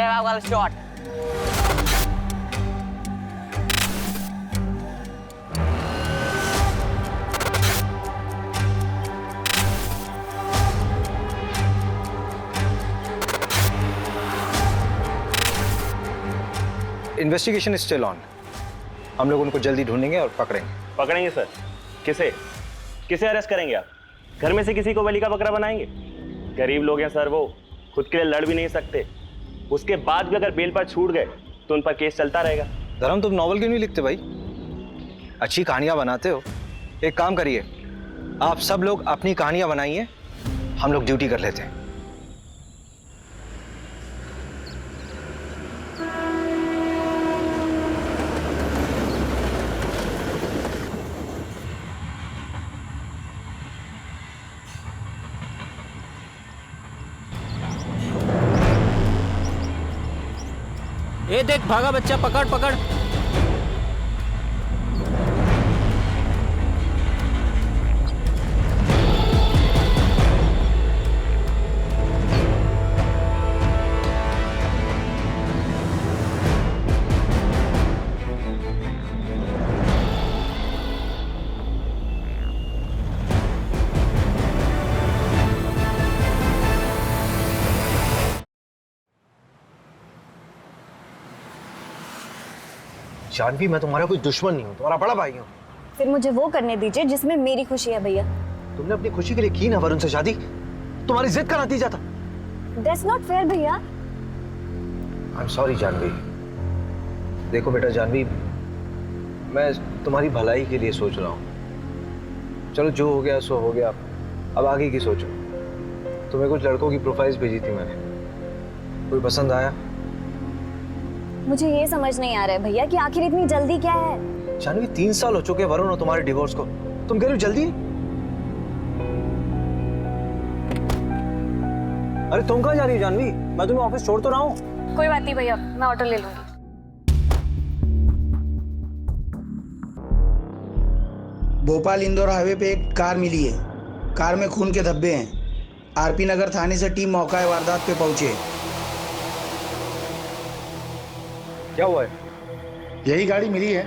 सहवाग वाला shot. Investigation is still on. हम लोग उनको जल्दी ढूंढेंगे और पकड़ेंगे। पकड़ेंगे सर? किसे किसे अरेस्ट करेंगे आप? घर में से किसी को बलि का बकरा बनाएंगे? गरीब लोग हैं सर, वो खुद के लिए लड़ भी नहीं सकते। उसके बाद भी अगर बेल पर छूट गए तो उन पर केस चलता रहेगा। धर्म, तुम नॉवल क्यों नहीं लिखते भाई? अच्छी कहानियां बनाते हो। एक काम करिए, आप सब लोग अपनी कहानियां बनाइए, हम लोग ड्यूटी कर लेते हैं। ये देख भागा बच्चा, पकड़ पकड़। जानवी, मैं तुम्हारा कोई दुश्मन नहीं हूँ, तुम्हारा बड़ा भाई हूँ। फिर मुझे वो करने दीजिए जिसमें मेरी खुशी है भैया। तुमने अपनी खुशी के लिए की ना वरुण से शादी, तुम्हारी जिद का नतीजा था। That's not fair भैया। I'm sorry Janvi. देखो बेटा जानवी, मैं तुम्हारी भलाई के लिए सोच रहा हूँ। चलो जो हो गया सो हो गया, अब आगे की सोचो। तुम्हें कुछ लड़कों की प्रोफाइल्स भेजी थी मैंने, कोई पसंद आया? मुझे ये समझ नहीं आ रहा है भैया कि आखिर इतनी जल्दी क्या है। जानवी 3 साल हो चुके वरुण और तुम्हारे डिवोर्स को, तुम कह रहे हो जल्दी? अरे तुम कहाँ जा रही हो जानवी? मैं तुम्हें ऑफिस छोड़ तो रहा हूँ। कोई बात नहीं भैया, मैं ऑटो ले लूंगी। भोपाल इंदौर हाईवे पे एक कार मिली है। कार में खून के धब्बे हैं। आरपी नगर थाने से टीम मौका वारदात पे पहुंचे। क्या हुआ है? यही गाड़ी मिली है,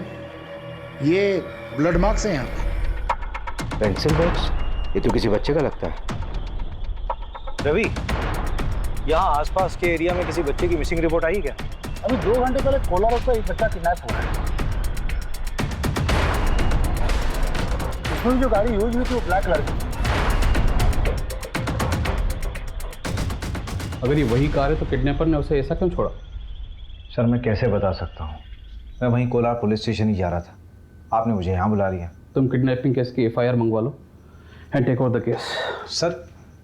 ये ब्लड मार्क्स हैं यहाँ पे। Pencil box? ये तो किसी बच्चे का लगता है। रवि, यहाँ आसपास के एरिया में किसी बच्चे की मिसिंग रिपोर्ट आई क्या? अभी 2 घंटे पहले कोला रोड पर एक बच्चा किडनैप हुआ है। उसमें जो गाड़ी यूज हुई थी वो ब्लैक कलर की। अगर ये वही कार है तो किडनैपर ने उसे ऐसा क्यों छोड़ा? सर मैं कैसे बता सकता हूँ, मैं वहीं कोलार पुलिस स्टेशन ही जा रहा था, आपने मुझे यहाँ बुला लिया। तुम किडनैपिंग केस की FIR मंगवा लो and take over the case. Sir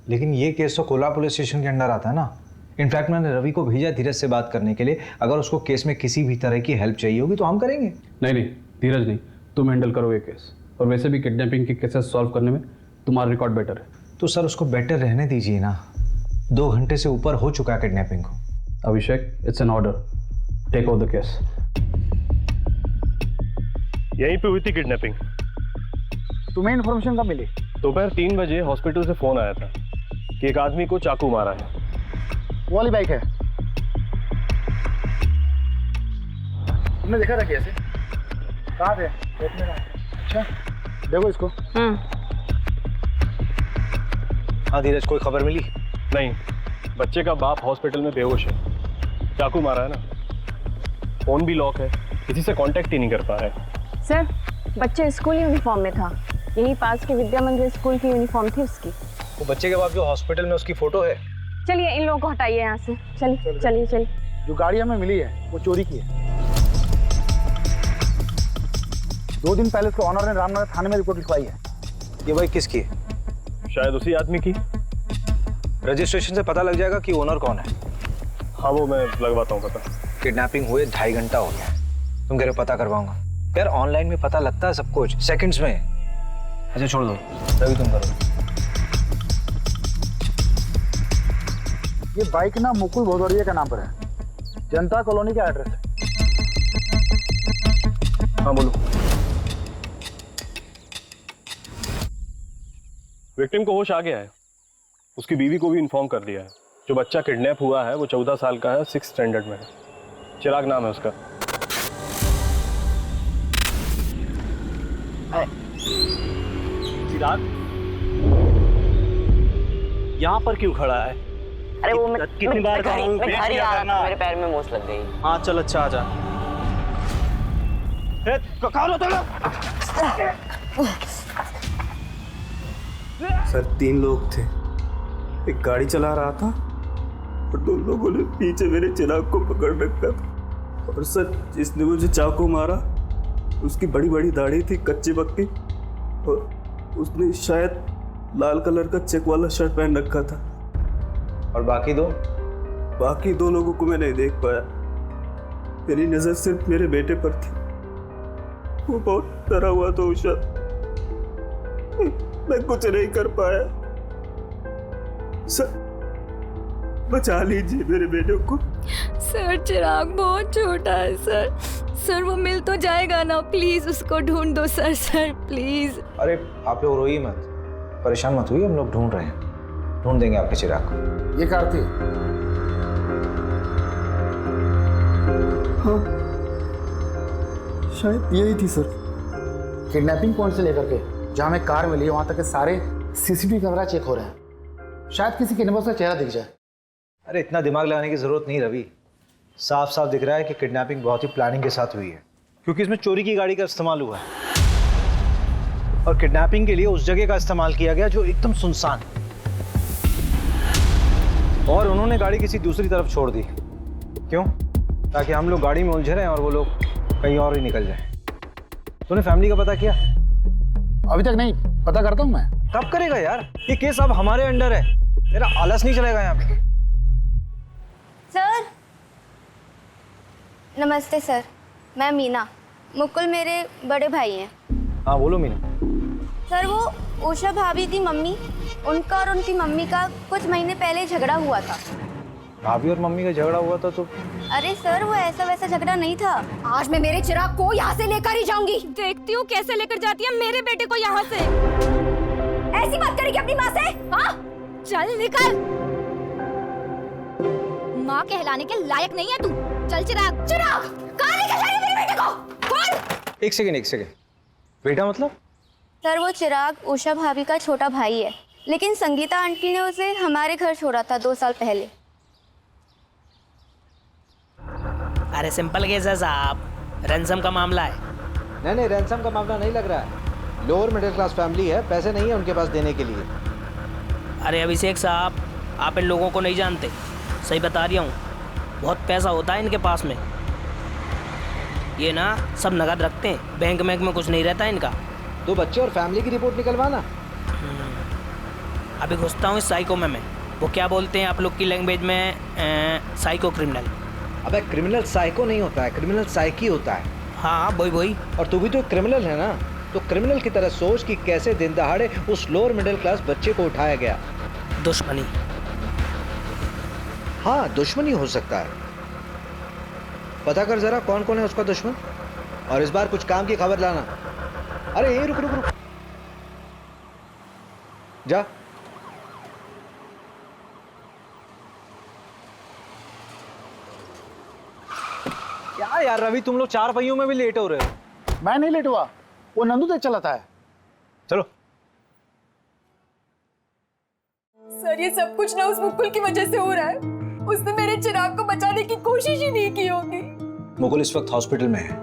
लेकिन ये केस तो कोलार पुलिस स्टेशन के अंडर आता है ना। इनफैक्ट मैंने रवि को भेजा धीरज से बात करने के लिए, अगर उसको केस में किसी भी तरह की हेल्प चाहिए होगी तो हम करेंगे। नहीं धीरज नहीं, तुम हैंडल करो ये केस। और वैसे भी किडनैपिंग के केसेस सॉल्व करने में तुम्हारा रिकॉर्ड बेटर है। तो सर उसको बेटर रहने दीजिए ना, 2 घंटे से ऊपर हो चुका है किडनैपिंग को। Abhishek, it's an order, take over the case. यहीं पे हुई थी किडनैपिंग। तुम्हें इन्फॉर्मेशन कब मिली? दोपहर 3 बजे हॉस्पिटल से फोन आया था कि एक आदमी को चाकू मारा है। वो वाली बाइक है, तुमने देखा था कैसे? कहाँ थे? अच्छा देखो इसको। हाँ धीरज, कोई खबर मिली? नहीं, बच्चे का बाप हॉस्पिटल में बेहोश है, चाकू मारा है ना। फोन भी लॉक है, किसी से कांटेक्ट ही नहीं कर पा रहा है। सर, बच्चे स्कूल यूनिफॉर्म में था, यही पास के विद्या मंदिर स्कूल की यूनिफॉर्म थी उसकी। वो बच्चे के बाप जो हॉस्पिटल में, उसकी फोटो है। चलिए इन लोगों को हटाइए यहाँ से। चलिए चलिए चलिए। जो गाड़ी हमें मिली है वो चोरी की है। 2 दिन पहले उसके ऑनर ने रामनगर थाने में रिपोर्ट लिखवाई है। ये बाइक किसकी है? शायद उसी आदमी की। रजिस्ट्रेशन से पता लग जाएगा कि ओनर कौन है। हाँ वो मैं लगवाता हूँ पता। किडनैपिंग हुए 2.5 घंटा हो गया, तुम कह रहे हो पता करवाऊंगा? यार ऑनलाइन में पता लगता है सब कुछ, सेकंड्स में। अच्छा छोड़ दो, रवि तुम करो। ये बाइक ना मुकुल भदौरिया के नाम पर है, जनता कॉलोनी का एड्रेस है। हाँ बोलो। विक्टिम को होश आ गया है, उसकी बीवी को भी इन्फॉर्म कर दिया है। जो बच्चा किडनैप हुआ है वो 14 साल का है, 6th स्टैंडर्ड में है। चिराग नाम है उसका। चिराग यहाँ पर क्यों खड़ा है? अरे वो कितनी बार कहा हूँ, मैं वेट घर ही किया आ रहा करना। था, मेरे पैर में मोच लग गई। हाँ चल, अच्छा आजा। सर 3 लोग थे, एक गाड़ी चला रहा था और 2 लोगों ने पीछे मेरे चिराग को पकड़ रखा था। और सर जिसने मुझे चाकू मारा उसकी बड़ी बड़ी दाढ़ी थी, कच्ची पक्की, और उसने शायद लाल कलर का चेक वाला शर्ट पहन रखा था। और बाकी दो लोगों को मैं नहीं देख पाया। मेरी नज़र सिर्फ मेरे बेटे पर थी। वो बहुत डरा हुआ था उषा, मैं कुछ नहीं कर पाया। सर बचा लीजिए मेरे बेटे को। सर चिराग बहुत छोटा है सर। सर वो मिल तो जाएगा ना, प्लीज उसको ढूंढ दो सर। Sir please. अरे आप लोग रोइए मत, परेशान मत हुई, हम लोग ढूंढ रहे हैं, ढूंढ देंगे आपके चिराग को। ये कार थी? हाँ शायद यही थी सर। किडनैपिंग पॉइंट से लेकर के जहाँ में कार मिली है वहाँ तक के सारे सीसीटीवी कैमरा चेक हो रहे हैं, शायद किसी किडनैपर का चेहरा दिख जाए। अरे इतना दिमाग लगाने की जरूरत नहीं रवि, साफ साफ दिख रहा है कि किडनैपिंग बहुत ही प्लानिंग के साथ हुई है, क्योंकि इसमें चोरी की गाड़ी का इस्तेमाल हुआ है और किडनैपिंग के लिए उस जगह का इस्तेमाल किया गया जो एकदम सुनसान, और उन्होंने गाड़ी किसी दूसरी तरफ छोड़ दी। क्यों? ताकि हम लोग गाड़ी में उलझे रहें और वो लोग कहीं और ही निकल जाएं। तूने फैमिली का पता किया? अभी तक नहीं, पता करता हूँ मैं। कब करेगा यार? ये केस अब हमारे अंडर है, तेरा आलस नहीं चलेगा यहाँ पे। सर नमस्ते सर, मैं मीना, मुकुल मेरे बड़े भाई हैं। हाँ बोलो मीना। सर वो उषा भाभी की मम्मी, उनका और उनकी मम्मी का कुछ महीने पहले झगड़ा हुआ था। भाभी और मम्मी का झगड़ा हुआ था तो? अरे सर वो ऐसा वैसा झगड़ा नहीं था। आज मैं मेरे चिराग को यहाँ से लेकर ही जाऊंगी। देखती हूँ कैसे लेकर जाती है मेरे बेटे को यहाँ से। ऐसी बात करेगी अपनी माँ से? हाँ चल निकल, माँ कहलाने के लायक नहीं है तू। चल चिराग। चिराग कहाँ लेकर जा रही है मेरे बेटे को? कौन? एक सेकेंड, बेटा मतलब? सर वो चिराग उषा भाभी का छोटा भाई है, लेकिन संगीता आंटी ने उसे हमारे घर छोड़ा था 2 साल पहले। अरे सिंपल केस है साहब, रैंसम का मामला है। नहीं रैंसम का मामला नहीं लग रहा है, लोअर मिडिल क्लास फैमिली है, पैसे नहीं है उनके पास देने के लिए। अरे अभिषेक साहब, आप इन लोगों को नहीं जानते, सही बता रहा हूँ, बहुत पैसा होता है इनके पास में। ये ना सब नगद रखते हैं, बैंक में कुछ नहीं रहता इनका। 2 बच्चे और फैमिली की रिपोर्ट निकलवाना। अभी घुसता हूँ इस साइको में मैं। वो क्या बोलते हैं आप लोग की लैंग्वेज में? Psycho criminal. अबे क्रिमिनल साइको नहीं होता है, क्रिमिनल साइकी होता है। हाँ वही। और तू भी तो क्रिमिनल है ना, तो क्रिमिनल की तरह सोच कि कैसे दिन दहाड़े उस लोअर मिडिल क्लास बच्चे को उठाया गया। दुश्मनी। हाँ दुश्मनी हो सकता है, पता कर जरा कौन कौन है उसका दुश्मन, और इस बार कुछ काम की खबर लाना। अरे ये रुक जा। क्या यार रवि, तुम लोग 4 पहियों में भी लेट हो रहे हो। मैं नहीं लेट हुआ, वो नंदू देख चलाता है। चलो। सर ये सब कुछ ना उस मुकुल की वजह से हो रहा है। उसने मेरे चिराग को बचाने की कोशिश ही नहीं की होगी। मुकुल इस वक्त हॉस्पिटल में है,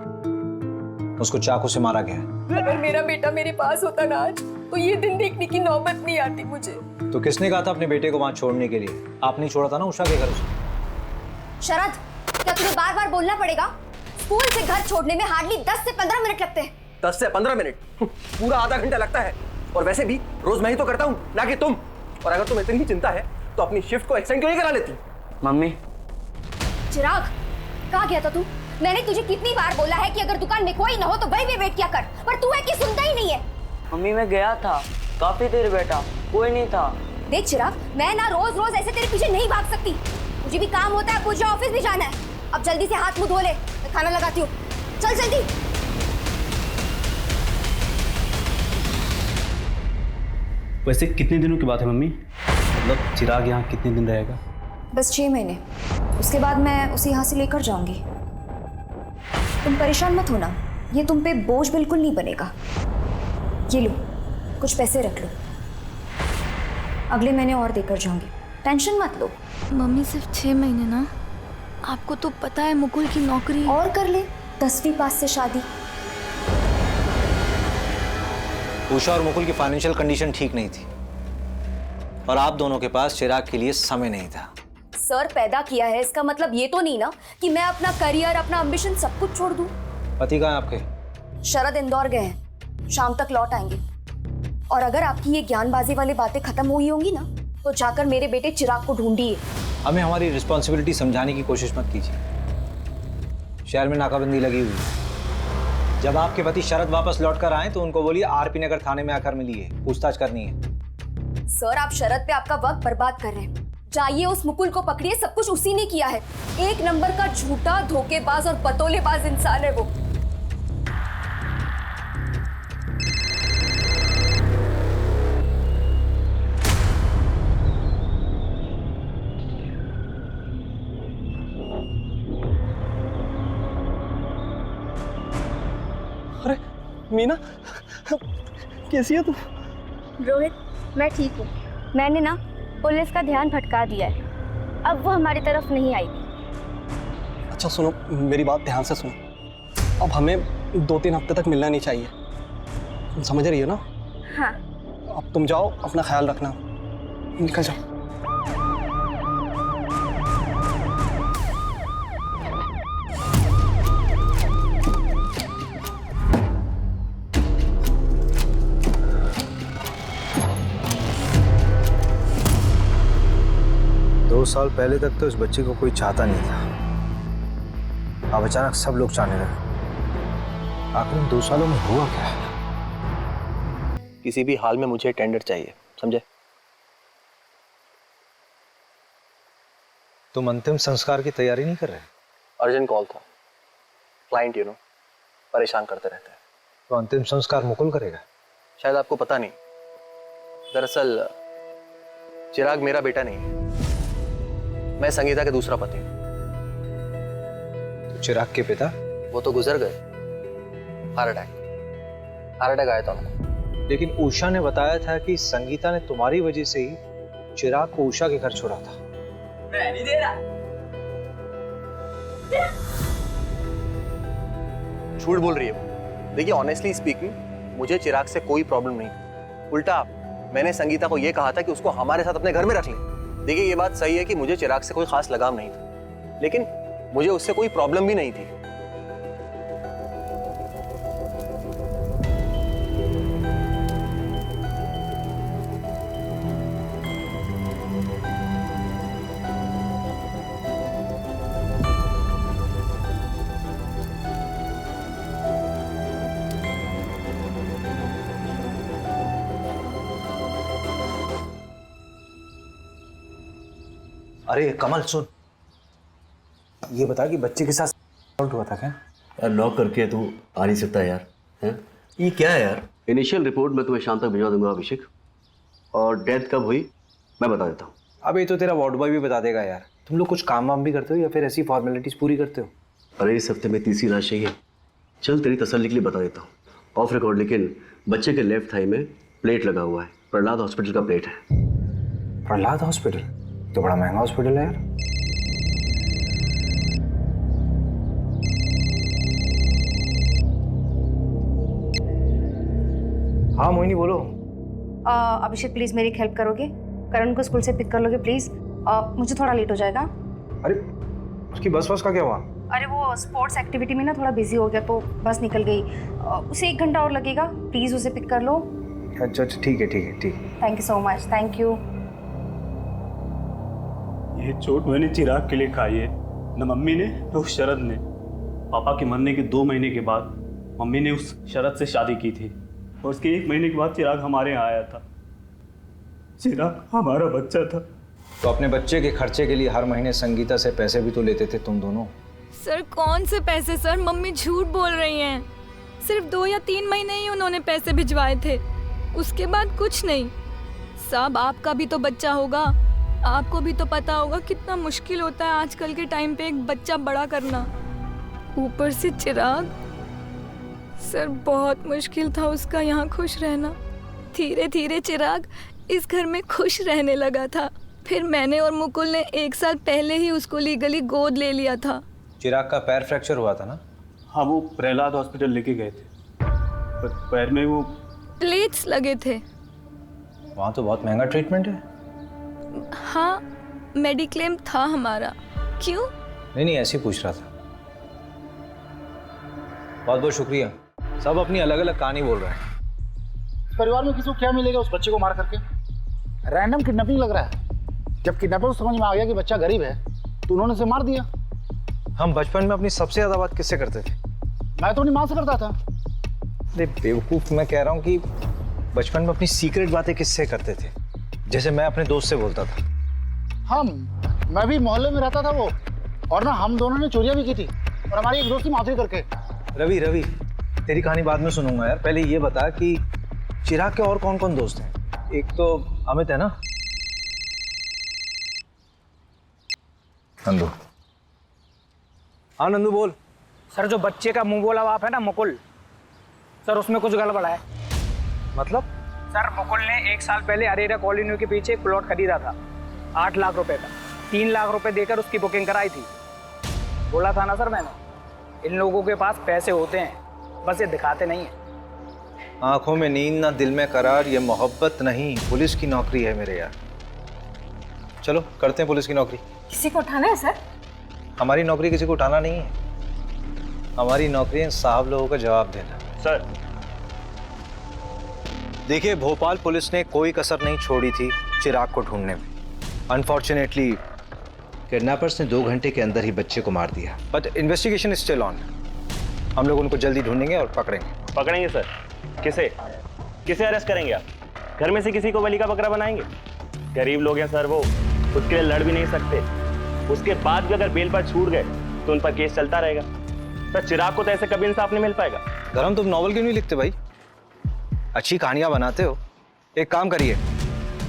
उसको चाकू से मारा गया है। अगर मेरा बेटा मेरे पास होता ना आज, तो ये दिन देखने की नौबत नहीं आती मुझे। तो किसने कहा था अपने बेटे को वहां छोड़ने के लिए? आपने छोड़ा था ना उषा के घर से। शरद, क्या तुम्हें बार बार बोलना पड़ेगा? स्कूल से घर छोड़ने में हार्डली 10 से 15 मिनट लगते हैं। 10 से 15 मिनट? पूरा आधा घंटा लगता है। और वैसे भी रोज मैं ही तो करता हूँ, ना कि तुम। और अगर तुम्हें इतनी चिंता है तो अपनी शिफ्ट को एक्सटेंड क्यों नहीं करा लेती? मम्मी। चिराग, कहाँ गया था तू? मैंने तुझे कितनी बार बोला है कि अगर दुकान में कोई ना हो तो वहीं पे वेट किया कर, पर तू है कि सुनता ही नहीं है। मम्मी मैं गया था, काफी देर बैठा, कोई नहीं था। देख चिराग, मैं ना रोज रोज ऐसे तेरे पीछे नहीं भाग सकती। मुझे भी काम होता है, मुझे ऑफिस भी जाना है। अब जल्दी से हाथ मुंह धो ले, मैं खाना लगाती हूँ। चल जल्दी। वैसे कितने दिनों की बात है मम्मी? मतलब चिराग यहाँ कितने दिन रहेगा? बस 6 महीने, उसके बाद मैं उसे यहाँ से लेकर जाऊंगी। तुम परेशान मत होना, ये तुम पे बोझ बिल्कुल नहीं बनेगा। ये लो, कुछ पैसे रख लो, अगले महीने और देकर जाऊंगी, टेंशन मत लो। मम्मी सिर्फ 6 महीने ना, आपको तो पता है मुकुल की नौकरी। और कर ले 10वीं पास से शादी। उषा और मुकुल की फाइनेंशियल कंडीशन ठीक नहीं थी और आप दोनों के पास चिराग के लिए समय नहीं था। सर, पैदा किया है इसका मतलब ये तो नहीं ना कि मैं अपना करियर, अपना एम्बिशन सब कुछ छोड़ दूं। पति कहाँ है आपके? शरद इंदौर गए हैं, शाम तक लौट आएंगे। और अगर आपकी ये ज्ञानबाजी वाली बातें खत्म हुई होंगी ना, तो जाकर मेरे बेटे चिराग को ढूंढिए। हमें हमारी रिस्पॉन्सिबिलिटी समझाने की कोशिश मत कीजिए। शहर में नाकाबंदी लगी हुई है। जब आपके पति शरद वापस लौट कर आए तो उनको बोलिए आरपी नगर थाने में आकर मिलिए, पूछताछ करनी है। सर, आप शरद पे आपका वक्त बर्बाद कर रहे हैं। जाइए उस मुकुल को पकड़िए, सब कुछ उसी ने किया है। 1 नंबर का झूठा, धोखेबाज और बतौलेबाज इंसान है वो। अरे मीना, कैसी है तू? रोहित, मैं ठीक हूँ। मैंने ना पुलिस का ध्यान भटका दिया है, अब वो हमारी तरफ नहीं आएगी। अच्छा सुनो, मेरी बात ध्यान से सुनो। अब हमें 2-3 हफ्ते तक मिलना नहीं चाहिए, तुम समझ रही हो ना? हाँ। अब तुम जाओ, अपना ख्याल रखना, निकल जाओ। 2 साल पहले तक तो इस बच्चे को कोई चाहता नहीं था, अब अचानक सब लोग चाहने लगे। आखिर इन 2 सालों में हुआ क्या? किसी भी हाल में मुझे टेंडर चाहिए, समझे? तुम अंतिम संस्कार की तैयारी नहीं कर रहे? अर्जेंट कॉल था, क्लाइंट परेशान करते रहते हैं। तो अंतिम संस्कार मुकुल करेगा? शायद आपको पता नहीं, दरअसल चिराग मेरा बेटा नहीं है, मैं संगीता के दूसरा पति हूँ। तो चिराग के पिता? वो तो गुजर गए, हार्ट अटैक आया था उनको। लेकिन उषा ने बताया था कि संगीता ने तुम्हारी वजह से ही चिराग को उषा के घर छोड़ा था। मैं नहीं दे रहा। झूठ बोल रही है वो। देखिए, ऑनेस्टली स्पीकिंग मुझे चिराग से कोई प्रॉब्लम नहीं। उल्टा मैंने संगीता को यह कहा था कि उसको हमारे साथ अपने घर में रख ले। देखिए, ये बात सही है कि मुझे चिराग से कोई खास लगाव नहीं था, लेकिन मुझे उससे कोई प्रॉब्लम भी नहीं थी। अरे कमल सुन, ये बता कि बच्चे के साथ असॉल्ट हुआ था क्या? यार लॉक करके तू आ नहीं सकता यार, हैं? ये क्या है यार? इनिशियल रिपोर्ट मैं तुम्हें शाम तक भिजवा दूंगा अभिषेक, और डेथ कब हुई मैं बता देता हूँ। अब ये तो तेरा वार्ड बॉय भी बता देगा यार। तुम लोग कुछ काम वाम भी करते हो या फिर ऐसी फॉर्मेलिटीज पूरी करते हो? अरे इस हफ्ते में तीसरी लाश चाहिए। चल तेरी तसल्ली के लिए बता देता हूँ ऑफ रिकॉर्ड, लेकिन बच्चे के लेफ्ट थाई में प्लेट लगा हुआ है। प्रहलाद हॉस्पिटल का प्लेट है। प्रहलाद हॉस्पिटल तो बड़ा महंगा हॉस्पिटल है यार। हाँ मोहिनी बोलो। अभिषेक प्लीज मेरी हेल्प करोगे? करण को स्कूल से पिक कर लोगे प्लीज? मुझे थोड़ा लेट हो जाएगा। अरे उसकी बस का क्या हुआ? अरे वो स्पोर्ट्स एक्टिविटी में ना थोड़ा बिजी हो गया तो बस निकल गई। उसे 1 घंटा और लगेगा, प्लीज उसे पिक कर लो। अच्छा ठीक है। Thank you so much. Thank you. ये चोट मैंने चिराग के लिए खाई है, न मम्मी ने न उस शरद ने। पापा के मरने के 2 महीने के बाद मम्मी ने उस शरद से शादी की थी और उसके 1 महीने के बाद चिराग हमारे यहाँ आया था। चिराग हमारा बच्चा था। तो अपने बच्चे के खर्चे के लिए हर महीने संगीता से पैसे भी तो लेते थे तुम दोनों। सर कौन से पैसे सर? मम्मी झूठ बोल रही हैं। सिर्फ 2 या 3 महीने ही उन्होंने पैसे भिजवाए थे, उसके बाद कुछ नहीं। साहब आपका भी तो बच्चा होगा, आपको भी तो पता होगा कितना मुश्किल होता है आजकल के टाइम पे एक बच्चा बड़ा करना, ऊपर से चिराग। सर बहुत मुश्किल था उसका यहाँ खुश रहना। धीरे धीरे चिराग इस घर में खुश रहने लगा था। फिर मैंने और मुकुल ने 1 साल पहले ही उसको लीगली गोद ले लिया था। चिराग का पैर फ्रैक्चर हुआ था ना? हाँ, वो प्रहलाद हॉस्पिटल लेके गए थे, पर पैर में वो प्लेट्स लगे थे। वहाँ तो बहुत महंगा ट्रीटमेंट है। हाँ, मेडिक्लेम था हमारा। क्यों? नहीं, ऐसे ही पूछ रहा था। बहुत बहुत शुक्रिया। सब अपनी अलग अलग कहानी बोल रहे हैं। परिवार में किसी को क्या मिलेगा उस बच्चे को मार करके? रैंडम किडनैपिंग लग रहा है। जब किडनैपर को समझ में आ गया कि बच्चा गरीब है तो उन्होंने उसे मार दिया। हम बचपन में अपनी सबसे ज्यादा बात किससे करते थे? मैं तो अपनी माँ से करता था। अरे बेवकूफ, मैं कह रहा हूँ कि बचपन में अपनी सीक्रेट बातें किससे करते थे? जैसे मैं अपने दोस्त से बोलता था। मैं भी मोहल्ले में रहता था वो, और ना हम दोनों ने चोरियां भी की थी, और हमारी एक दोस्त की माधुरी करके। रवि, तेरी कहानी बाद में सुनूंगा यार। पहले ये बता कि चिराग के और कौन कौन दोस्त हैं? एक तो अमित है ना? नंदू। हाँ नंदू बोल। सर जो बच्चे का मुंह बोला बाप है ना मुकुल, सर उसमें कुछ गड़बड़ है। मतलब? सर मुकुल ने 1 साल पहले अरेरा कॉलोनी के पीछे एक प्लॉट खरीदा था 8 लाख रुपए का। 3 लाख रुपए देकर उसकी बुकिंग कराई थी। बोला था ना सर मैंने, इन लोगों के पास पैसे होते हैं, बस ये दिखाते नहीं है। आंखों में नींद ना दिल में करार, ये मोहब्बत नहीं पुलिस की नौकरी है मेरे यार। चलो करते हैं पुलिस की नौकरी। किसी को उठाना है सर? हमारी नौकरी किसी को उठाना नहीं है। हमारी नौकरी है साहब लोगों का जवाब देना। सर देखिए, भोपाल पुलिस ने कोई कसर नहीं छोड़ी थी चिराग को ढूंढने में। अनफॉर्चुनेटली किडनैपर्स ने 2 घंटे के अंदर ही बच्चे को मार दिया। But investigation is still on. हम लोग उनको जल्दी ढूंढेंगे और पकड़ेंगे सर। किसे अरेस्ट करेंगे आप? घर में से किसी को बलि का बकरा बनाएंगे? गरीब लोग हैं सर, वो खुद के लिए लड़ भी नहीं सकते। उसके बाद भी अगर बेल पर छूट गए तो उन पर केस चलता रहेगा। सर चिराग को तो ऐसे कभी इंसाफ नहीं मिल पाएगा। धर्म, तुम नॉवल क्यों नहीं लिखते भाई? अच्छी कहानियां बनाते हो। एक काम करिए,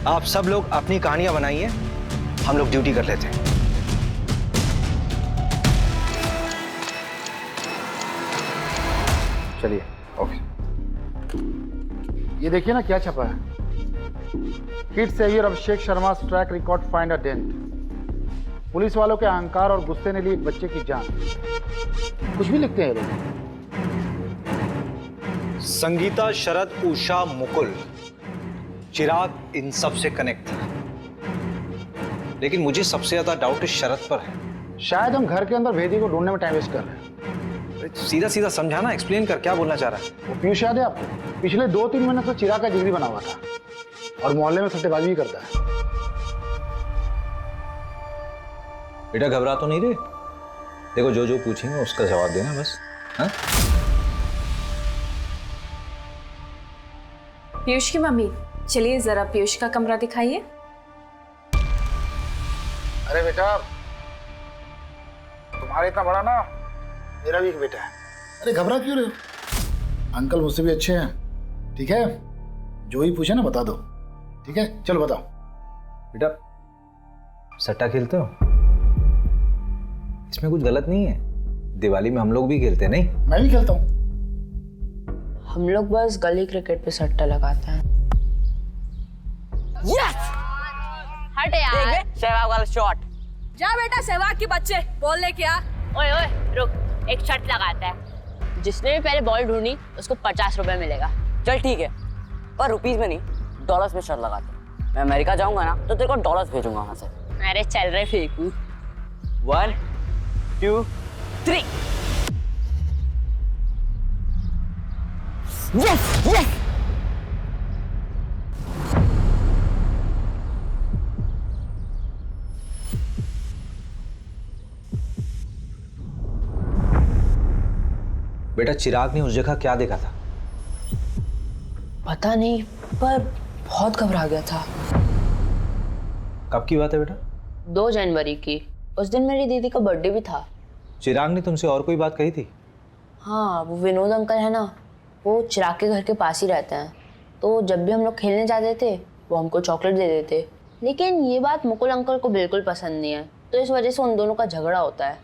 आप सब लोग अपनी कहानियां बनाइए, हम लोग ड्यूटी कर लेते हैं। चलिए। ओके। ये देखिए ना क्या छपा है। Kid saviour Abhishek Sharma track record find a dent. Police वालों के अहंकार और गुस्से ने ली एक बच्चे की जान। कुछ भी लिखते हैं लोग। संगीता, शरद, उषा, मुकुल, चिराग इन सब से कनेक्ट था। लेकिन मुझे सबसे ज्यादा डाउट इस शरद पर है। शायद हम घर के अंदर भेदी को ढूंढने में टाइम वेस्ट कर रहे हैं। सीधा सीधा समझाना, एक्सप्लेन कर, क्या बोलना चाह रहा है? वो पीयूष याद है आपको? पिछले 2-3 महीने से चिराग का जिगरी बना हुआ था, और मोहल्ले में सट्टेबाजी भी करता है। बेटा घबरा तो नहीं रहे? देखो जो पूछेंगे उसका जवाब देना बस। हाँ? पीयूष की मम्मी, चलिए जरा पीयूष का कमरा दिखाइए। अरे बेटा, तुम्हारा इतना बड़ा ना मेरा भी एक बेटा है। अरे घबरा क्यों रहे हो? अंकल मुझसे भी अच्छे हैं। ठीक है, जो ही पूछे ना बता दो। ठीक है, चलो बताओ। बेटा सट्टा खेलते हो? इसमें कुछ गलत नहीं है। दिवाली में हम लोग भी खेलते हैं। नहीं? मैं भी खेलता हूँ। हम लोग बस गली क्रिकेट पे सट्टा लगाते हैं। यस! हट यार। सहवाग वाला शॉट। जा बेटा सहवाग के बच्चे, बॉल लेके आ। ओए ओए रुक, एक शर्त लगाता है, जिसने भी पहले बॉल ढूंढी उसको 50 रुपए मिलेगा। चल ठीक है, पर रुपीज में नहीं, डॉलर्स में शर्त लगाते हैं। मैं अमेरिका जाऊंगा ना तो तेरे को डॉलर्स भेजूंगा वहां से। अरे चल रहे फेंकू। 1 2 3। Yes yes. बेटा चिराग ने उस जगह क्या देखा था? पता नहीं, पर बहुत घबरा गया था। कब की बात है बेटा? 2 जनवरी की। उस दिन मेरी दीदी का बर्थडे भी था। चिराग ने तुमसे और कोई बात कही थी? हाँ, वो विनोद अंकल है ना, वो चिराग के घर के पास ही रहते हैं। तो जब भी हम लोग खेलने जाते थे वो हमको चॉकलेट दे देते, लेकिन ये बात मुकुल अंकल को बिल्कुल पसंद नहीं है, तो इस वजह से उन दोनों का झगड़ा होता है।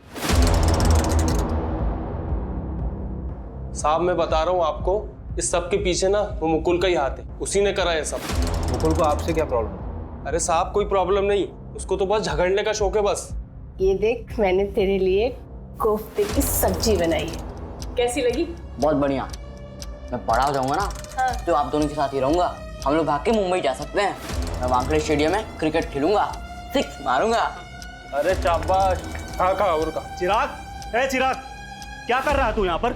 साहब मैं बता रहा हूँ आपको, इस सब के पीछे ना वो मुकुल का ही हाथ है, उसी ने करा है सब। मुकुल को आपसे क्या प्रॉब्लम? अरे साहब कोई प्रॉब्लम नहीं, उसको तो बस झगड़ने का शौक है बस। ये देख, मैंने तेरे लिए कोफ्ते की सब्जी बनाई है, कैसी लगी? बहुत बढ़िया। मैं बड़ा हो जाऊंगा ना तो आप दोनों के साथ ही रहूंगा। हम लोग भाग के मुंबई जा सकते हैं। मैं वानखेड़े स्टेडियम में क्रिकेट खेलूंगा, 6 मारूंगा। अरे शाबाश। कहाँ और का चिराग, ए चिराग, क्या कर रहा है तू यहाँ पर?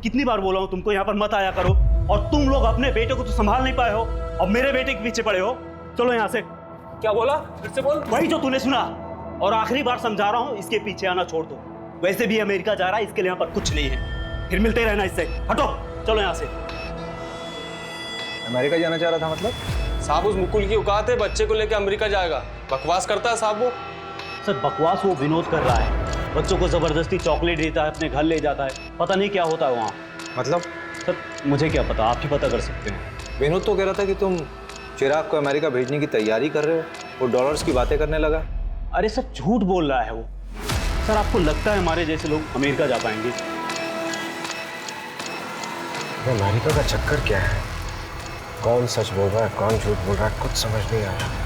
कितनी बार बोला हूँ तुमको यहाँ पर मत आया करो, और तुम लोग अपने बेटे को तो संभाल नहीं पाए हो और मेरे बेटे के पीछे पड़े हो। चलो यहाँ से। क्या बोला? फिर से बोल। वही जो तूने सुना, और आखिरी बार समझा रहा हूँ, इसके पीछे आना छोड़ दो। वैसे भी अमेरिका जा रहा है, इसके लिए यहाँ पर कुछ नहीं है, फिर मिलते रहना इससे। हटो, चलो यहाँ से। अमेरिका जाना चाह रहा था मतलब? साहब उस मुकुल की औकात है, बच्चे को लेकर अमेरिका जाएगा। बकवास करता है साहब वो। सर बकवास वो विनोद कर रहा है, बच्चों को जबरदस्ती चॉकलेट देता है, अपने घर ले जाता है, पता नहीं क्या होता है वहाँ। मतलब? सर मुझे क्या पता, आप ही पता कर सकते हैं। विनोद तो कह रहा था कि तुम चिराग को अमेरिका भेजने की तैयारी कर रहे हो, वो डॉलर्स की बातें करने लगा। अरे सर झूठ बोल रहा है वो। सर आपको लगता है हमारे जैसे लोग अमेरिका जा पाएंगे? अमेरिका का चक्कर क्या है? कौन सच बोल रहा है, कौन झूठ बोल रहा है, कुछ समझ नहीं आ रहा।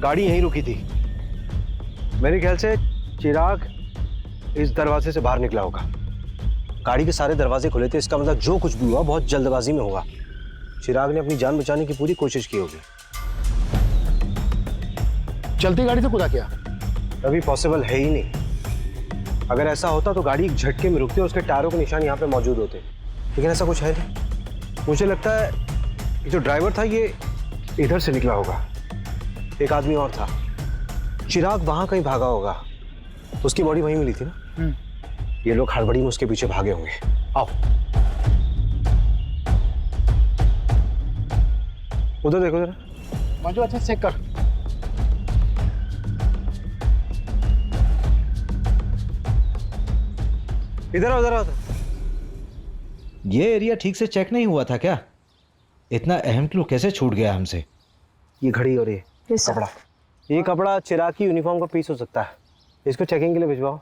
गाड़ी यहीं रुकी थी। मेरे ख्याल से चिराग इस दरवाजे से बाहर निकला होगा। गाड़ी के सारे दरवाजे खुले थे, इसका मतलब जो कुछ भी हुआ बहुत जल्दबाजी में हुआ। चिराग ने अपनी जान बचाने की पूरी कोशिश की होगी। चलती गाड़ी से कूदा क्या? अभी पॉसिबल है ही नहीं। अगर ऐसा होता तो गाड़ी एक झटके में रुकती और उसके टायरों के निशान यहाँ पे मौजूद होते, लेकिन ऐसा कुछ है नहीं। मुझे लगता है जो ड्राइवर था ये इधर से निकला होगा। एक आदमी और था, चिराग वहां कहीं भागा होगा, उसकी बॉडी वहीं मिली थी ना। ये लोग हड़बड़ी में उसके पीछे भागे होंगे। आओ उधर देखो जरा। मंजू अच्छा चेक कर। इधर आओ, इधर आओ। ये एरिया ठीक से चेक नहीं हुआ था क्या? इतना अहम क्लू कैसे छूट गया हमसे? ये घड़ी और ये कपड़ा, ये कपड़ा चिराग की यूनिफॉर्म का पीस हो सकता है। इसको चेकिंग के लिए भिजवाओ।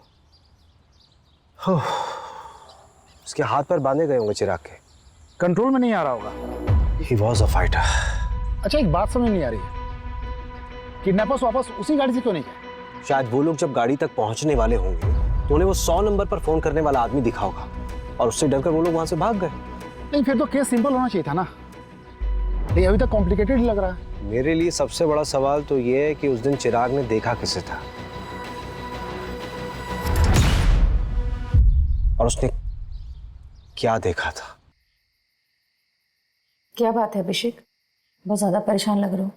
उसके हाथ पर बांधे गए होंगे चिराग के। कंट्रोल में नहीं आ रहा होगा। He was a fighter. अच्छा एक बात समझ नहीं आ रही है, किडनैपर्स वापस उसी गाड़ी से क्यों नहीं गए? शायद वो लोग जब गाड़ी तक पहुंचने वाले होंगे तो उन्हें वो 100 नंबर पर फोन करने वाला आदमी दिखा होगा और उससे डरकर वो लोग वहां से भाग गए। नहीं फिर तो केस सिंपल होना चाहिए था ना। ये अभी तक कॉम्प्लिकेटेड ही लग रहा है। मेरे लिए सबसे बड़ा सवाल तो ये है कि उस दिन चिराग ने देखा किसे था और उसने क्या देखा था। क्या बात है अभिषेक, बहुत ज्यादा परेशान लग रहे हो।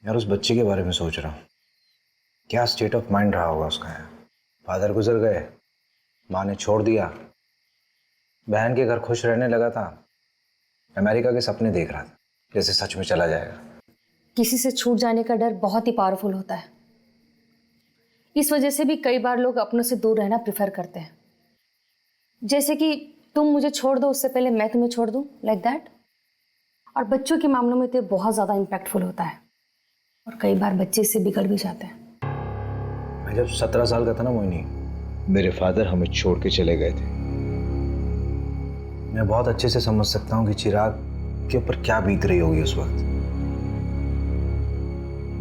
यार उस बच्चे के बारे में सोच रहा हूँ, क्या स्टेट ऑफ माइंड रहा होगा उसका। फादर गुजर गए, माँ ने छोड़ दिया, बहन के घर खुश रहने लगा था, अमेरिका के सपने देख रहा था जैसे सच में चला जाएगा। किसी से छूट जाने का डर बहुत ही पावरफुल होता है। इस वजह से भी कई बार लोग अपनों से दूर रहना प्रेफर करते हैं। जैसे कि तुम मुझे छोड़ दो उससे पहले मैं तुम्हें छोड़ दूं, लाइक दैट। और बच्चों के मामलों में तो बहुत ज़्यादा इम्पैक्टफुल होता है और कई बार बच्चे इससे बिगड़ भी जाते हैं। मैं जब 17 साल का था ना मोहिनी, मेरे फादर हमें छोड़ के चले गए थे। मैं बहुत अच्छे से समझ सकता हूँ कि चिराग के ऊपर क्या बीत रही होगी उस वक्त।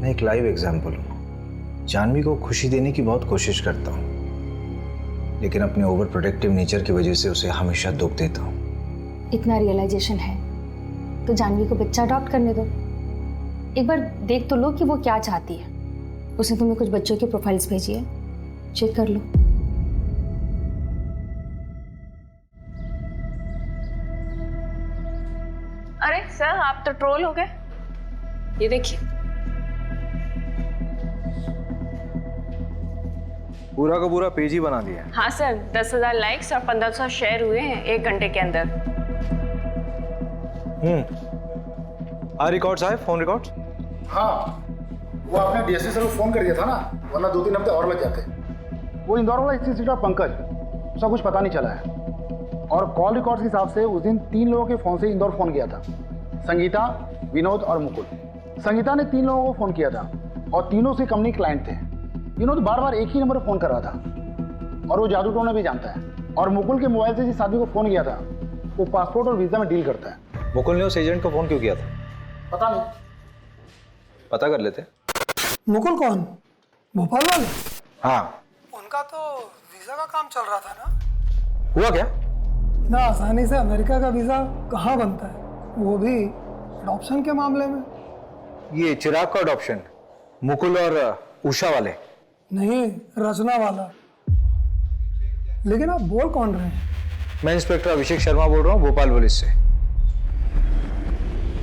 मैं एक लाइव एग्जाम्पल हूँ। जानवी को खुशी देने की बहुत कोशिश करता हूँ, लेकिन अपने ओवर प्रोटेक्टिव नेचर की वजह से उसे हमेशा दुख देता हूँ। इतना रियलाइजेशन है तो जानवी को बच्चा अडॉप्ट करने दो। एक बार देख तो लो कि वो क्या चाहती है। उसने तुम्हें कुछ बच्चों की प्रोफाइल्स भेजी है, चेक कर लो। अरे सर आप तो ट्रोल हो गए। ये देखिए पूरा का पूरा पेज ही बना दिया। हाँ सर, 10,000 लाइक्स और 1500 शेयर हुए हैं 1 घंटे के अंदर। रिकॉर्ड्स आए, फोन रिकॉर्ड्स। हाँ वो आपने डीएसपी सर को फोन कर दिया था ना, वरना 2-3 हफ्ते और लग जाते। वो इंदौर वाला स्थित सीटा पंकज, उसका कुछ पता नहीं चला है। और कॉल रिकॉर्ड्स के हिसाब से उस दिन 3 लोगों के फ़ोन से इंदौर फ़ोन किया था, संगीता, विनोद और मुकुल। संगीता ने 3 लोगों को फ़ोन किया था और तीनों से कंपनी क्लाइंट थे। विनोद बार बार एक ही नंबर पर फ़ोन कर रहा था और वो जादू टोना भी जानता है। और मुकुल के मोबाइल से जिस आदमी को फ़ोन किया था वो पासपोर्ट और वीज़ा में डील करता है। मुकुल ने उस एजेंट को फ़ोन क्यों किया था? पता नहीं। पता कर लेते। मुकुल कौन? भोपाल वाले? हाँ। उनका तो वीजा का काम चल रहा था ना। हुआ क्या? इतना आसानी से अमेरिका का वीजा कहाँ बनता है, वो भी अडॉप्शन के मामले में। ये चिराग का अडॉप्शन मुकुल और उषा वाले? नहीं, रचना वाला। लेकिन आप बोल कौन रहे हैं? मैं इंस्पेक्टर अभिषेक शर्मा बोल रहा हूँ, भोपाल पुलिस से।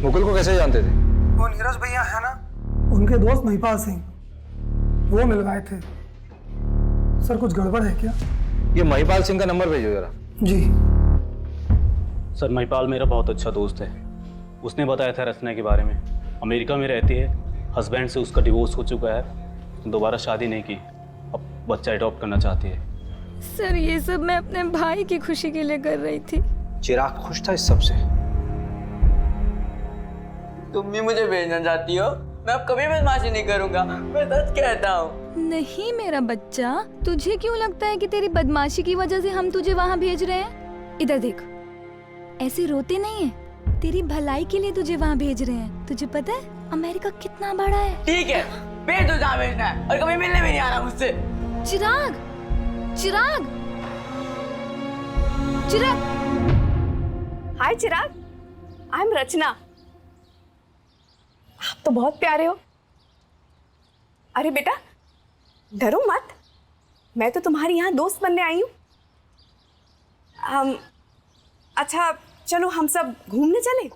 मुकुल को कैसे जानते थे? वो नीरज भैया है ना, उनके दोस्त महिपाल सिंह, वो मिल गए थे। सर कुछ गड़बड़ है क्या? ये महिपाल सिंह का नंबर भेजो जरा। जी सर, महिपाल मेरा बहुत अच्छा दोस्त है। उसने बताया था रचना के बारे में। अमेरिका में रहती है, हस्बैंड से उसका डिवोर्स हो चुका है, दोबारा शादी नहीं की, अब बच्चा अडॉप्ट करना चाहती है। सर ये सब मैं अपने भाई की खुशी के लिए कर रही थी। चिराग खुश था इस सब से? तुम भी मुझे भेजना चाहती हो? मैं अब कभी बदमाशी नहीं करूंगा, मैं सच कहता हूँ। नहीं मेरा बच्चा, तुझे क्यों लगता है कि तेरी बदमाशी की वजह से हम तुझे वहाँ भेज रहे हैं? इधर देख, ऐसे रोते नहीं है, तेरी भलाई के लिए तुझे वहाँ भेज रहे हैं। तुझे पता है अमेरिका कितना बड़ा है? ठीक है, भेज दो जहाँ भेजना है, और कभी मिलने भी नहीं आना मुझसे। चिराग, चिराग, चिराग। हाय चिराग, आई एम रचना। आप तो बहुत प्यारे हो। अरे बेटा डरो मत, मैं तो तुम्हारी यहाँ दोस्त बनने आई हूँ। अच्छा चलो हम सब घूमने चले।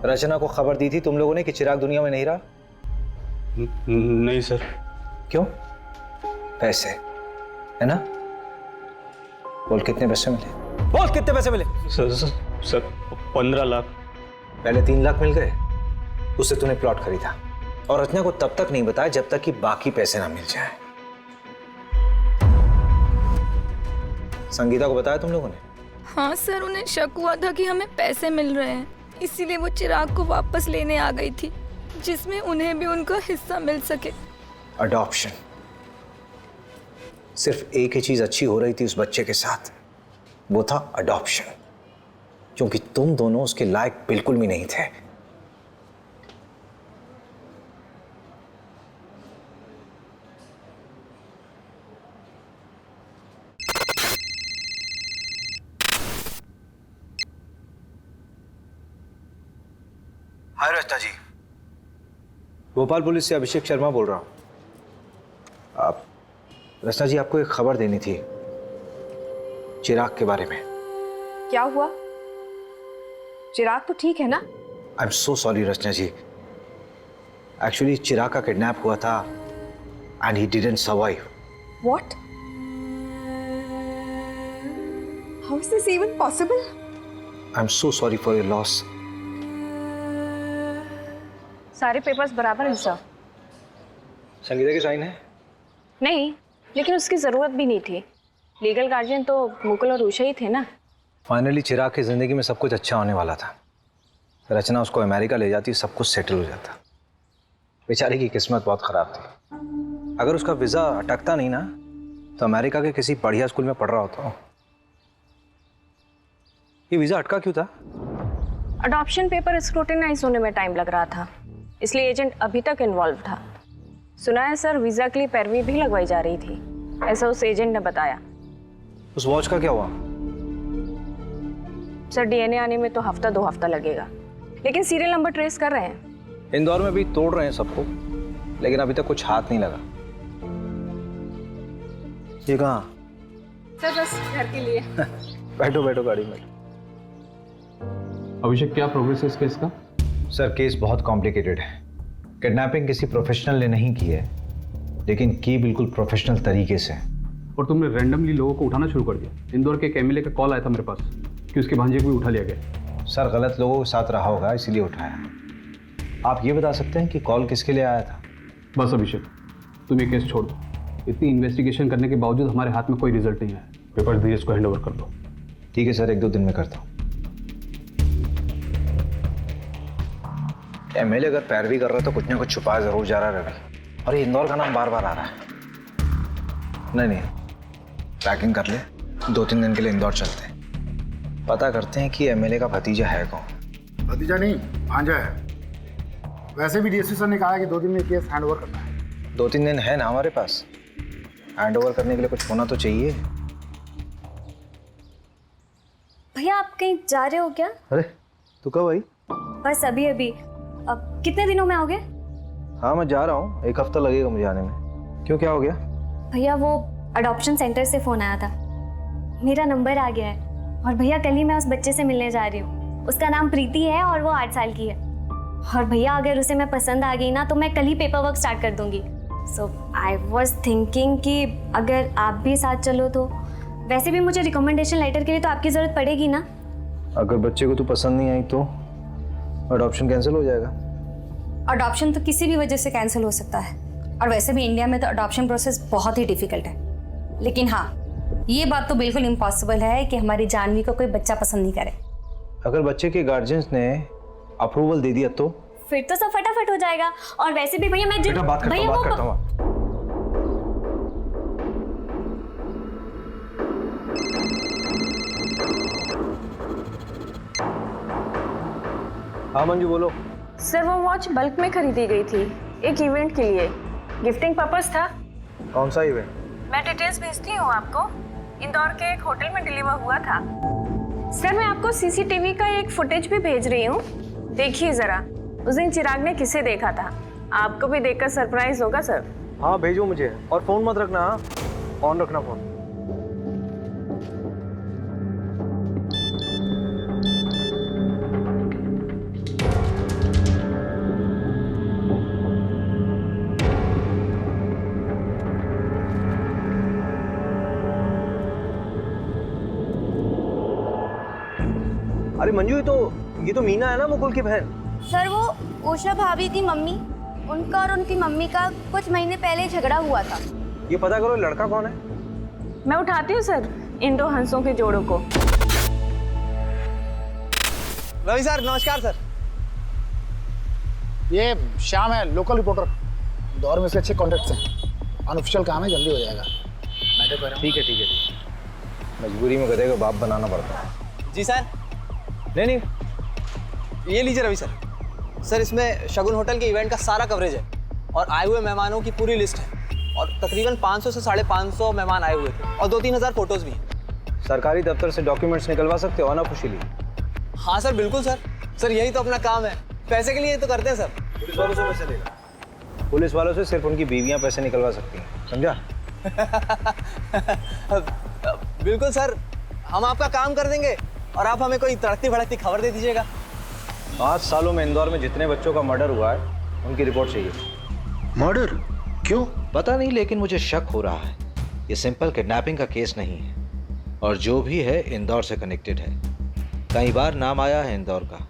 रचना को खबर दी थी तुम लोगों ने कि चिराग दुनिया में नहीं रहा? नहीं सर। क्यों? पैसे है ना? बोल कितने पैसे मिले? बोल कितने पैसे मिले? सर 15 लाख। पहले 3 लाख मिल गए, उससे तूने प्लॉट खरीदा और रचना को तब तक नहीं बताया जब तक कि बाकी पैसे ना मिल जाए। संगीता को बताया तुम लोगों ने? हाँ सर, उन्हें शक हुआ था कि हमें पैसे मिल रहे हैं, इसीलिए वो चिराग को वापस लेने आ गई थी, जिसमें उन्हें भी उनका हिस्सा मिल सके। अडॉप्शन। सिर्फ एक ही चीज अच्छी हो रही थी उस बच्चे के साथ, वो था अडॉप्शन, क्योंकि तुम दोनों उसके लायक बिल्कुल भी नहीं थे। हाय रचना जी, भोपाल पुलिस से अभिषेक शर्मा बोल रहा हूं। आप रचना जी, आपको एक खबर देनी थी चिराग के बारे में। क्या हुआ? चिराग तो ठीक है ना? I am so sorry Rachna ji, actually Chirag का किडनैप हुआ था and he didn't survive. What? How is this even possible? I am so sorry for your loss. सारे पेपर्स बराबर हैं सर। संगीता की साइन है? नहीं, लेकिन उसकी ज़रूरत भी नहीं थी। लीगल गार्जियन तो मुकुल और उषा ही थे ना। फाइनली चिराग की जिंदगी में सब कुछ अच्छा होने वाला था। रचना उसको अमेरिका ले जाती, सब कुछ सेटल हो जाता। बेचारी की किस्मत बहुत खराब थी। अगर उसका वीज़ा अटकता नहीं ना, तो अमेरिका के किसी बढ़िया स्कूल में पढ़ रहा होता। ये वीज़ा अटका क्यों था? अडॉप्शन पेपर स्क्रूटिनाइज होने में टाइम लग रहा था, इसलिए एजेंट अभी तक इन्वॉल्व था। सुना है सर, वीज़ा के लिए पैरवी भी लगवाई जा रही थी, ऐसा उस एजेंट ने बताया। उस वॉच का क्या हुआ? सर डीएनए आने में तो हफ्ता 2 हफ्ता लगेगा, लेकिन सीरियल नंबर ट्रेस कर रहे हैं। इंदौर में भी तोड़ रहे हैं सबको, लेकिन अभी तक कुछ हाथ नहीं लगा। ये कहाँ? सर बस घर के लिए। बैठो बैठो गाड़ी में। अभिषेक, क्या प्रोग्रेस है इस केस का? सर केस बहुत कॉम्प्लिकेटेड है। किडनैपिंग किसी प्रोफेशनल ने नहीं की है, लेकिन की बिल्कुल प्रोफेशनल तरीके से। और तुमने रैंडमली लोगों को उठाना शुरू कर दिया। इंदौर के एक एमएलए का कॉल आया था मेरे पास कि उसके भांजे को भी उठा लिया गया। सर गलत लोगों के साथ रहा होगा, इसीलिए उठाया। आप ये बता सकते हैं कि कॉल किसके लिए आया था? बस अभिषेक, तुम ये केस छोड़ दो। इतनी इन्वेस्टिगेशन करने के बावजूद हमारे हाथ में कोई रिजल्ट नहीं आया। पेपर धीरज को हैंड ओवर कर दो। ठीक है सर, 1-2 दिन में करता हूँ। एमएलए अगर पैरवी कर रहा है तो कुछ ना कुछ छुपा जरूर जा रहा है रवि। और ये इंदौर का नाम बार बार आ रहा है। नहीं, पैकिंग कर ले, 2-3 दिन के लिए इंदौर चलते हैं। पता करते हैं कि एमएलए का भतीजा है कौन। भतीजा नहीं, भांजा है। वैसे भी डीएसपी सर ने कहा है कि 2 दिन में केस हैंड ओवर करना है। 2-3 दिन है ना हमारे पास। हैंड ओवर करने के लिए कुछ होना तो चाहिए। भैया आप कहीं जा रहे हो क्या? अरे तू कब आई? बस अभी अभी। अब कितने दिनों में आओगे? हाँ मैं जा रहा हूँ, 1 हफ्ता लगेगा मुझे आने में। क्यों, क्या हो गया? भैया वो अडॉप्शन सेंटर से फ़ोन आया था, मेरा नंबर आ गया है। और भैया कल ही मैं उस बच्चे से मिलने जा रही हूँ। उसका नाम प्रीति है और वो 8 साल की है। और भैया अगर उसे मैं पसंद आ गई ना तो मैं कल ही पेपर वर्क स्टार्ट कर दूँगी। सो आई वॉज थिंकिंग कि अगर आप भी साथ चलो तो। वैसे भी मुझे रिकमेंडेशन लेटर के लिए तो आपकी ज़रूरत पड़ेगी ना। अगर बच्चे को तू पसंद नहीं आई तो अडॉप्शन कैंसिल हो जाएगा। अडॉप्शन तो किसी भी वजह से कैंसिल हो सकता है, और वैसे भी इंडिया में तो अडॉप्शन प्रोसेस बहुत ही डिफिकल्ट है। लेकिन हाँ, ये बात तो बिल्कुल इम्पॉसिबल है कि हमारी जानवी को कोई बच्चा पसंद नहीं करे। अगर बच्चे के गार्जियंस ने अप्रूवल दे दिया तो? फिर तो सब फटाफट हो जाएगा। और वैसे भी भैया मैं बेटा बात करता हूँ। हाँ मंजू बोलो। सर वो वॉच बल्क में खरीदी गई थी, एक इवेंट के लिए, गिफ्टिंग पर्पस था। कौन सा इवेंट? मैं डिटेल्स भेजती हूँ आपको। इंदौर के एक होटल में डिलीवर हुआ था। सर मैं आपको सीसीटीवी का एक फुटेज भी भेज रही हूँ, देखिए जरा। उस दिन चिराग ने किसे देखा था, आपको भी देखकर सरप्राइज होगा सर। हाँ भेजो मुझे, और फोन मत रखना, ऑन रखना फोन। अरे मंजू, ये तो मीना है ना, मुकुल की बहन। सर वो उषा भाभी की मम्मी, उनका और उनकी मम्मी का कुछ महीने पहले झगड़ा हुआ था। ये पता करो लड़का कौन है। मैं उठाती हूँ सर इन 2 हंसों के जोड़ों को। रवि सर नमस्कार सर। ये श्याम है, लोकल रिपोर्टर। दौर में से अच्छे कॉन्टेक्ट्स हैं। अनऑफिशियल काम है, जल्दी हो जाएगा। मैं तो कह रहा हूँ। ठीक है। मजबूरी में गधे को बाप बनाना पड़ता है। जी सर। नहीं, ये लीजिए रवि सर। सर इसमें शगुन होटल के इवेंट का सारा कवरेज है और आए हुए मेहमानों की पूरी लिस्ट है। और तकरीबन 500 से 550 मेहमान आए हुए थे और 2-3 हज़ार फोटोज भी हैं। सरकारी दफ्तर से डॉक्यूमेंट्स निकलवा सकते हो अनऑफिशियली? हाँ सर बिल्कुल सर। सर यही तो अपना काम है, पैसे के लिए तो करते हैं सर। पुलिस वालों से पैसे लेगा? पुलिस वालों से सिर्फ उनकी बीवियां पैसे निकलवा सकती हैं, समझा? बिल्कुल सर, हम आपका काम कर देंगे और आप हमें कोई तड़कती भड़कती खबर दे दीजिएगा। 5 सालों में इंदौर में जितने बच्चों का मर्डर हुआ है उनकी रिपोर्ट चाहिए। मर्डर? क्यों? पता नहीं, लेकिन मुझे शक हो रहा है ये सिंपल किडनैपिंग का केस नहीं है, और जो भी है इंदौर से कनेक्टेड है। कई बार नाम आया है इंदौर का।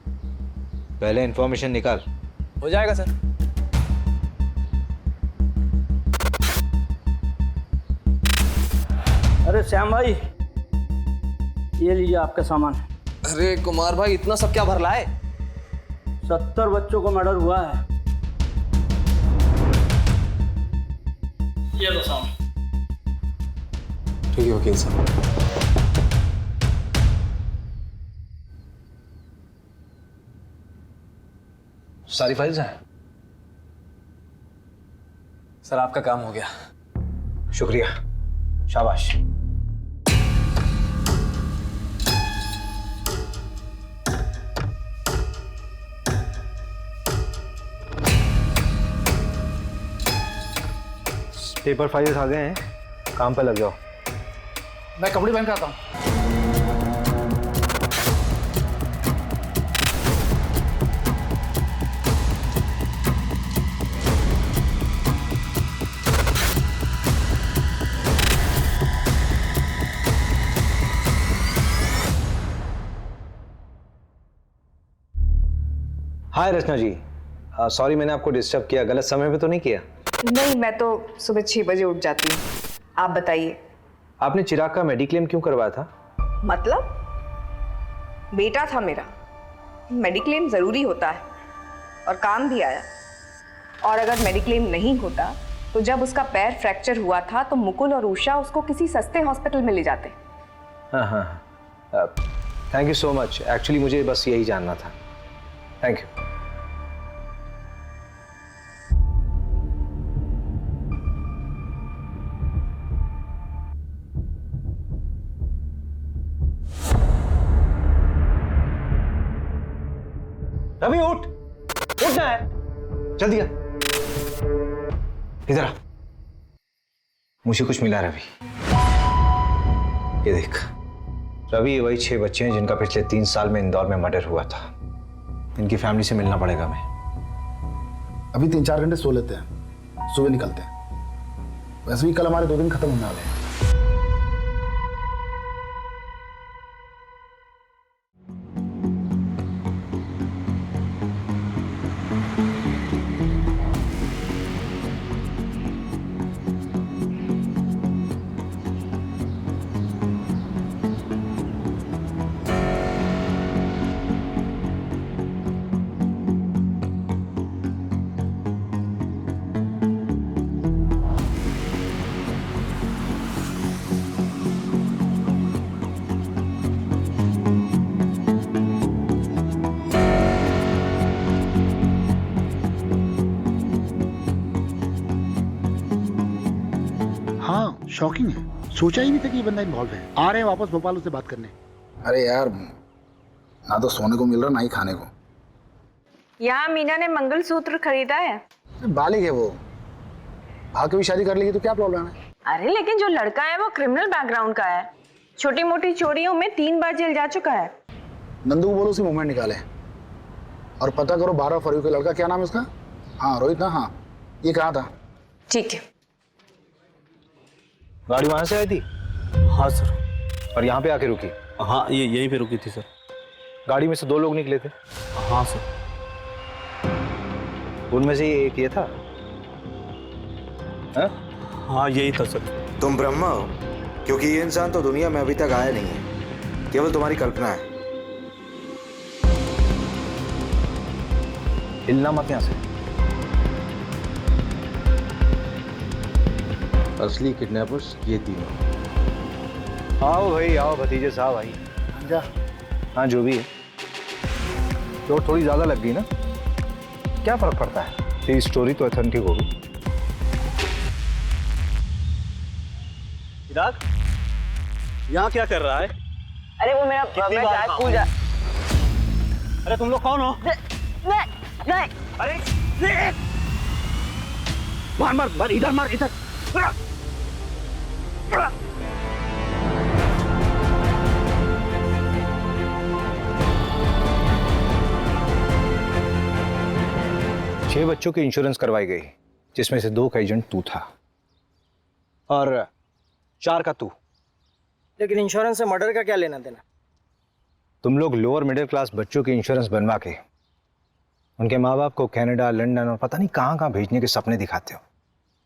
पहले इन्फॉर्मेशन निकाल। हो जाएगा सर। अरे श्याम भाई, ये लीजिए आपका सामान। अरे कुमार भाई, इतना सब क्या भर लाए? 70 बच्चों को मर्डर हुआ है। ये लो सामान। ठीक है वकील साहब। सारी फाइल्स हैं? सर आपका काम हो गया। शुक्रिया, शाबाश। पेपर फाइल्स आ गए हैं, काम पे लग जाओ। मैं कपड़े पहन के आता हूँ। हाय रचना जी, सॉरी मैंने आपको डिस्टर्ब किया, गलत समय पे तो नहीं किया? नहीं, मैं तो सुबह 6 बजे उठ जाती हूँ। आप बताइए। आपने चिराग का मेडिक्लेम क्यों करवाया था? मतलब बेटा था मेरा, मेडिक्लेम ज़रूरी होता है और काम भी आया। और अगर मेडिक्लेम नहीं होता तो जब उसका पैर फ्रैक्चर हुआ था तो मुकुल और उषा उसको किसी सस्ते हॉस्पिटल में ले जाते। हाँ हाँ, thank you so much. Actually मुझे बस यही जानना था। Thank you. रवि उठ, उठना है, जल्दी आ, इधर आ। मुझे कुछ मिला रवि, ये देख। रवि वही 6 बच्चे हैं जिनका पिछले 3 साल में इंदौर में मर्डर हुआ था। इनकी फैमिली से मिलना पड़ेगा मैं। अभी 3-4 घंटे सो लेते हैं, सुबह निकलते हैं। वैसे भी कल हमारे 2 दिन खत्म होने वाले हैं। हाँ, शॉकिंग है। सोचा ही नहीं था कि ये बंदा इन्वॉल्व है। आ रहे हैं वापस भोपाल उससे बात करने। अरे यार, ना तो सोने को मिल रहा ना ही खाने को। यहाँ मीना ने मंगलसूत्र खरीदा है। बालिग है वो, भाग भी शादी कर लेगी तो क्या प्रॉब्लम है? अरे लेकिन जो लड़का है वो क्रिमिनल बैकग्राउंड का है, छोटी मोटी चोरियों में 3 बार जेल जा चुका है। नंदू को बोलो उसी मूवमेंट निकाले और पता करो 12 फरवरी का लड़का, क्या नाम है उसका? हाँ रोहित ना? हाँ, ये कहा था। ठीक है। गाड़ी वहां से आई थी? हाँ सर। और यहाँ पे आके रुकी? हाँ, ये यहीं पे रुकी थी सर। गाड़ी में से 2 लोग निकले थे? हाँ सर। उनमें से एक ये था? हाँ यही था सर। तुम ब्रह्मा हो, क्योंकि ये इंसान तो दुनिया में अभी तक आया नहीं है, केवल तुम्हारी कल्पना है। हिलना मत यहाँ से। असली किडनैपर्स ये तीनों। आओ भाई आओ, भतीजे साहब भाई। जा। हाँ जो भी है, चोट थोड़ी ज्यादा लग गई ना, क्या फर्क पड़ता है? तेरी स्टोरी तो ऑथेंटिक होगी। चिराग, यहाँ क्या कर रहा है? अरे वो मेरा स्कूल जा। अरे तुम लोग कौन हो? नहीं। अरे मार मार मार, इधर मार, इधर। 6 बच्चों की इंश्योरेंस करवाई गई, जिसमें से 2 का एजेंट तू था और 4 का तू। लेकिन इंश्योरेंस से मर्डर का क्या लेना देना? तुम लोग लोअर मिडिल क्लास बच्चों की इंश्योरेंस बनवा के उनके माँ बाप को कनाडा, लंदन और पता नहीं कहाँ कहाँ भेजने के सपने दिखाते हो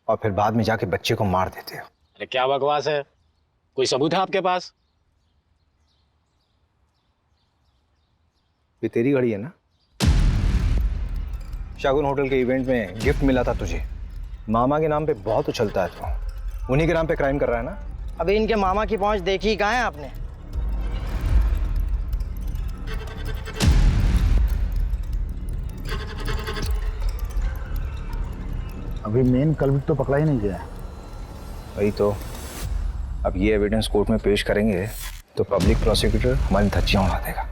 और फिर बाद में जाके बच्चे को मार देते हो। अरे क्या बकवास है, कोई सबूत है आपके पास? ये तेरी घड़ी है ना? शगुन होटल के इवेंट में गिफ्ट मिला था तुझे, मामा के नाम पे बहुत उछलता है तू, उन्हीं के नाम पे क्राइम कर रहा है ना? अभी इनके मामा की पहुंच देखी कहाँ है आपने? अभी मेन कल्प्रिट तो पकड़ा ही नहीं गया है। वही तो, अब ये एविडेंस कोर्ट में पेश करेंगे तो पब्लिक प्रोसिक्यूटर हमारी धज्जियां उड़ा देगा।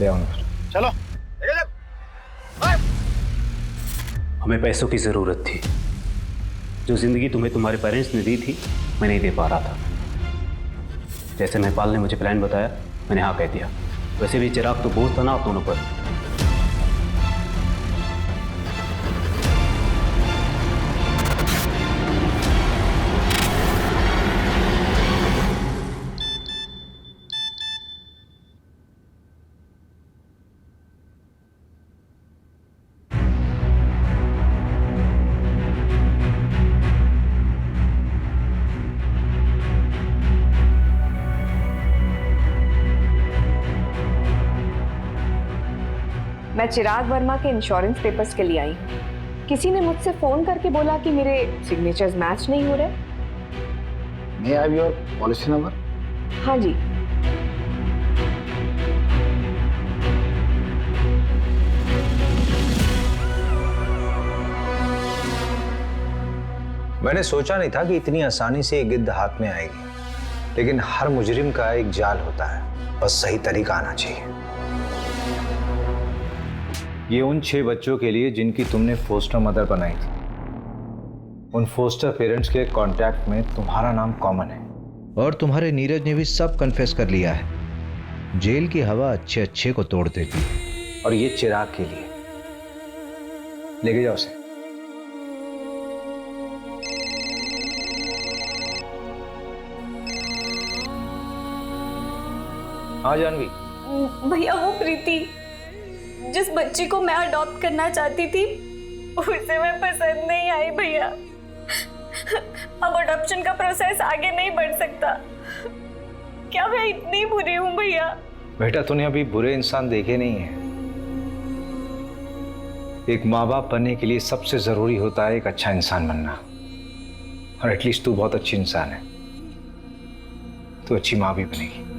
ले आओ उनको। चलो। हमें पैसों की जरूरत थी, जो ज़िंदगी तुम्हें तुम्हारे पेरेंट्स ने दी थी मैं नहीं दे पा रहा था। जैसे महिपाल ने मुझे प्लान बताया मैंने हाँ कह दिया। वैसे भी चिराग तो बोझ था ना आप दोनों पर। मैं चिराग वर्मा के इंश्योरेंस पेपर्स के लिए आई हूँ। किसी ने मुझसे फोन करके बोला कि मेरे सिग्नेचर्स मैच नहीं हो रहे। May I have your policy number? हाँ जी। मैंने सोचा नहीं था कि इतनी आसानी से ये गिद्ध हाथ में आएगी, लेकिन हर मुजरिम का एक जाल होता है, बस सही तरीका आना चाहिए। ये उन 6 बच्चों के लिए जिनकी तुमने फोस्टर मदर बनाई थी। उन फोस्टर पेरेंट्स के कांटेक्ट में तुम्हारा नाम कॉमन है और तुम्हारे नीरज ने भी सब कन्फेस कर लिया है। जेल की हवा अच्छे अच्छे को तोड़ देती है। और ये चिराग के लिए लेके जाओ उसे। हाँ जानवी। भैया वो प्रीति जिस बच्ची को मैं अडॉप्ट करना चाहती थी उसे मैं पसंद नहीं आई भैया। अब अडॉप्शन का प्रोसेस आगे नहीं बढ़ सकता। क्या मैं इतनी बुरी हूँ भैया? बेटा तूने अभी बुरे इंसान देखे नहीं है। एक माँ बाप बनने के लिए सबसे जरूरी होता है एक अच्छा इंसान बनना, और एटलीस्ट तू बहुत अच्छी इंसान है। तू अच्छी माँ भी बनेगी।